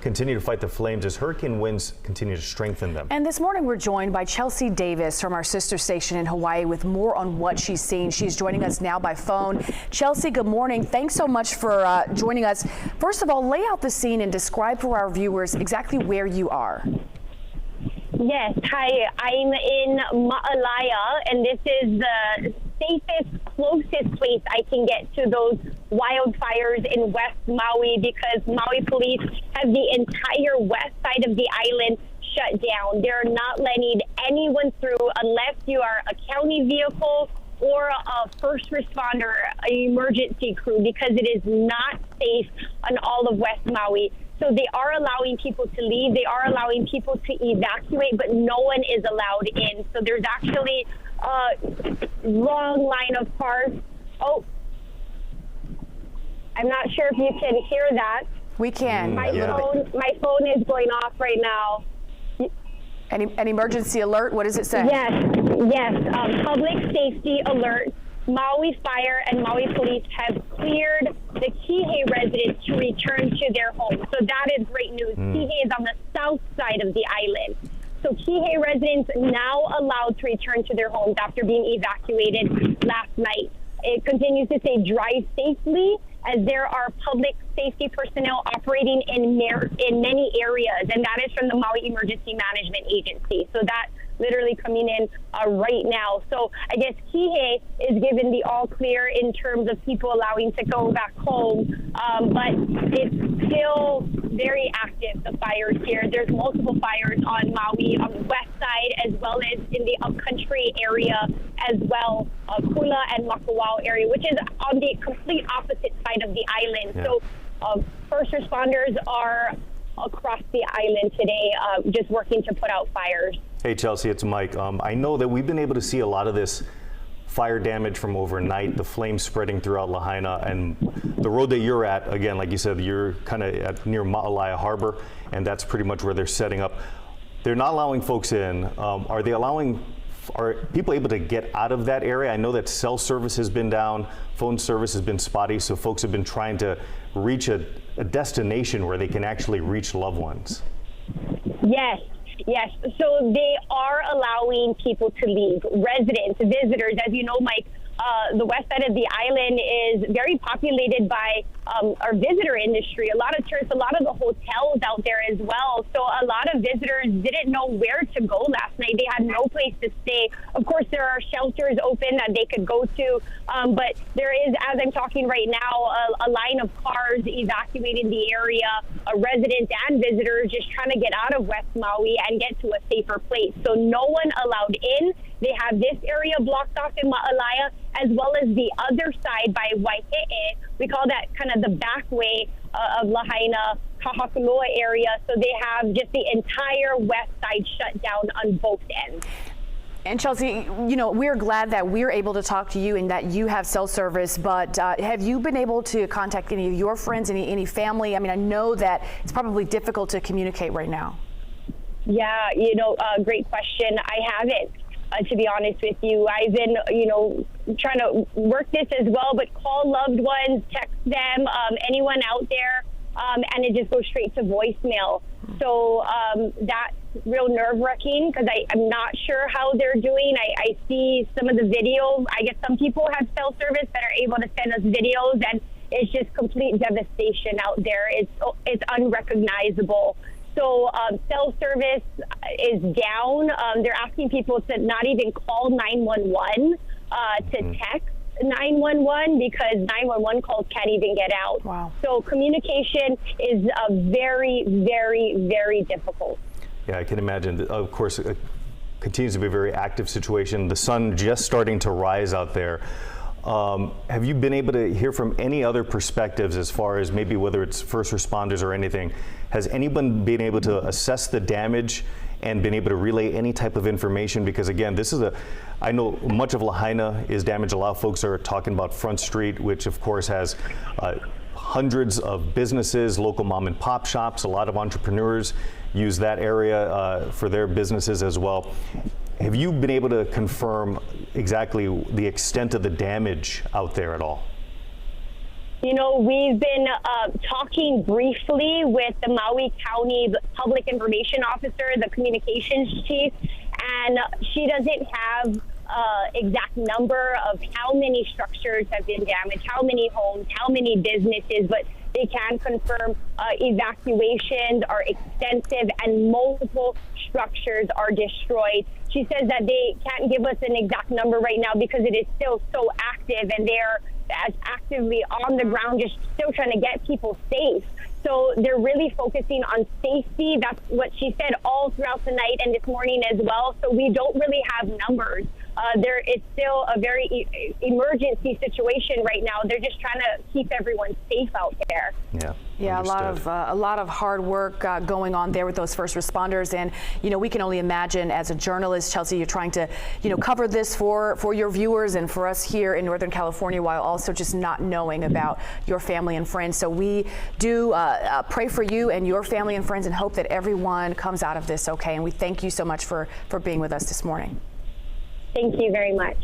continue to fight the flames as hurricane winds continue to strengthen them. And this morning we're joined by Chelsea Davis from our sister station in Hawaii with more on what she's seen. She's joining us now by phone. Chelsea, good morning. Thanks so much for joining us. First of all, lay out the scene and describe for our viewers exactly where you are. Yes, hi, I'm in Ma'alaya, and this is the safest, closest place I can get to those wildfires in West Maui, because Maui police have the entire west side of the island shut down. They're not letting anyone through unless you are a county vehicle or a first responder, an emergency crew, because it is not safe on all of West Maui. So they are allowing people to leave. They are allowing people to evacuate, but no one is allowed in. So there's actually a long line of cars. Oh, I'm not sure if you can hear that. We can. My phone is going off right now. An emergency alert? What does it say? Yes. Public safety alert. Maui Fire and Maui Police have cleared the Kihei residents to return to their homes. So that is great news. Kihei is on the south side of the island. So Kihei residents now allowed to return to their homes after being evacuated last night. It continues to say drive safely, as there are public safety personnel operating in many areas, and that is from the Maui Emergency Management Agency. So that literally coming in right now. So I guess Kihei is given the all clear in terms of people allowing to go back home, but it's still very active, the fires here. There's multiple fires on Maui on the west side, as well as in the upcountry area as well, Kula and Makawao area, which is on the complete opposite side of the island. Yeah. So first responders are across the island today, just working to put out fires. Hey Chelsea, it's Mike. I know that we've been able to see a lot of this fire damage from overnight, the flames spreading throughout Lahaina, and the road that you're at, again, like you said, you're kind of near Ma'alaya Harbor, and that's pretty much where they're setting up. They're not allowing folks in. Are people able to get out of that area? I know that cell service has been down, phone service has been spotty, so folks have been trying to reach a destination where they can actually reach loved ones. Yes. So they are allowing people to leave, residents, visitors. As you know, Mike, the west side of the island is very populated by our visitor industry. A lot of tourists, a lot of the hotels out there as well. So a lot of visitors didn't know where to go last night. They had no place to stay. Of course, there are shelters open that they could go to, but there is, as I'm talking right now, a line of cars evacuating the area, residents and visitors just trying to get out of West Maui and get to a safer place. So no one allowed in. They have this area blocked off in Ma'alaya, as well as the other side by Waihe'e. We call that kind of the back way of Lahaina, Kahakuloa area. So they have just the entire west side shut down on both ends. And Chelsea, you know, we're glad that we're able to talk to you and that you have cell service, but have you been able to contact any of your friends, any family? I mean, I know that it's probably difficult to communicate right now. Yeah, great question. I haven't. To be honest with you, I've been, trying to work this as well, but call loved ones, text them, anyone out there, and it just goes straight to voicemail. So that's real nerve-wracking, because I'm not sure how they're doing. I see some of the videos. I guess some people have cell service that are able to send us videos, and it's just complete devastation out there. It's unrecognizable. So cell service is down. They're asking people to not even call 911, to text 911, because 911 calls can't even get out. Wow. So communication is very, very, very difficult. Yeah, I can imagine. Of course, it continues to be a very active situation. The sun just starting to rise out there. Have you been able to hear from any other perspectives as far as maybe whether it's first responders or anything? Has anyone been able to assess the damage and been able to relay any type of information? Because again, I know much of Lahaina is damaged. A lot of folks are talking about Front Street, which of course has hundreds of businesses, local mom and pop shops. A lot of entrepreneurs use that area for their businesses as well. Have you been able to confirm exactly the extent of the damage out there at all? You know, we've been talking briefly with the Maui County Public Information Officer, the communications chief, and she doesn't have exact number of how many structures have been damaged, how many homes, how many businesses, but they can confirm evacuations are extensive and multiple structures are destroyed. She says that they can't give us an exact number right now because it is still so active and they're as actively on the ground, just still trying to get people safe. So they're really focusing on safety. That's what she said all throughout the night and this morning as well. So we don't really have numbers. It's still a very emergency situation right now. They're just trying to keep everyone safe out there. Yeah, a lot of hard work going on there with those first responders, and we can only imagine as a journalist, Chelsea, you're trying to cover this for your viewers and for us here in Northern California, while also just not knowing about your family and friends. So we do pray for you and your family and friends, and hope that everyone comes out of this okay. And we thank you so much for being with us this morning. Thank you very much.